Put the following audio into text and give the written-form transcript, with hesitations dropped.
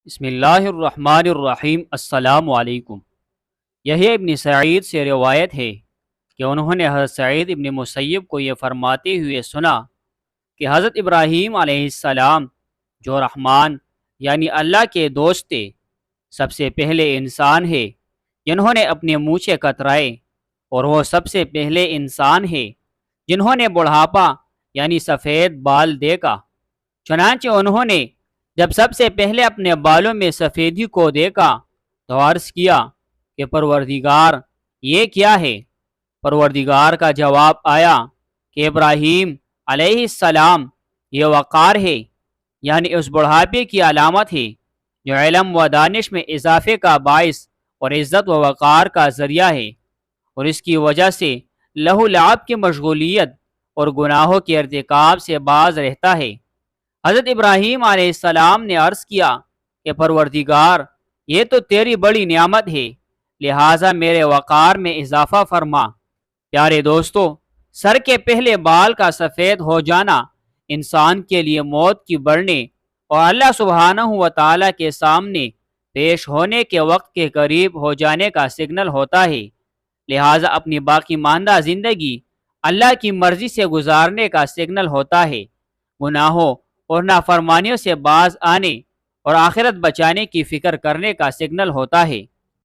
بسم اللہ الرحمن الرحیم۔ السلام علیکم۔ یحییٰ ابن سعید سے روایت ہے کہ انہوں نے حضرت سعید ابن مسیب کو یہ فرماتے ہوئے سنا کہ حضرت ابراہیم علیہ السلام جو رحمان یعنی اللہ کے دوست تھے، سب سے پہلے انسان ہے جنہوں نے اپنے مونچھیں کترائے، اور وہ سب سے پہلے انسان ہے جنہوں نے بڑھاپا یعنی سفید بال دیکھا۔ چنانچہ انہوں نے جب سب سے پہلے اپنے بالوں میں سفیدی کو دیکھا تو عرض کیا کہ پروردگار یہ کیا ہے؟ پروردگار کا جواب آیا کہ ابراہیم علیہ السلام یہ وقار ہے، یعنی اس بڑھاپے کی علامت ہے جو علم و دانش میں اضافے کا باعث اور عزت و وقار کا ذریعہ ہے، اور اس کی وجہ سے لہو لعب کی مشغولیت اور گناہوں کے ارتکاب سے باز رہتا ہے۔ حضرت ابراہیم علیہ السلام نے عرض کیا کہ پروردگار یہ تو تیری بڑی نعمت ہے، لہٰذا میرے وقار میں اضافہ فرما۔ پیارے دوستو، سر کے پہلے بال کا سفید ہو جانا انسان کے لیے موت کی بڑھنے اور اللہ سبحانہ و تعالیٰ کے سامنے پیش ہونے کے وقت کے قریب ہو جانے کا سگنل ہوتا ہے، لہٰذا اپنی باقی ماندہ زندگی اللہ کی مرضی سے گزارنے کا سگنل ہوتا ہے، گناہوں اور نافرمانیوں سے باز آنے اور آخرت بچانے کی فکر کرنے کا سگنل ہوتا ہے۔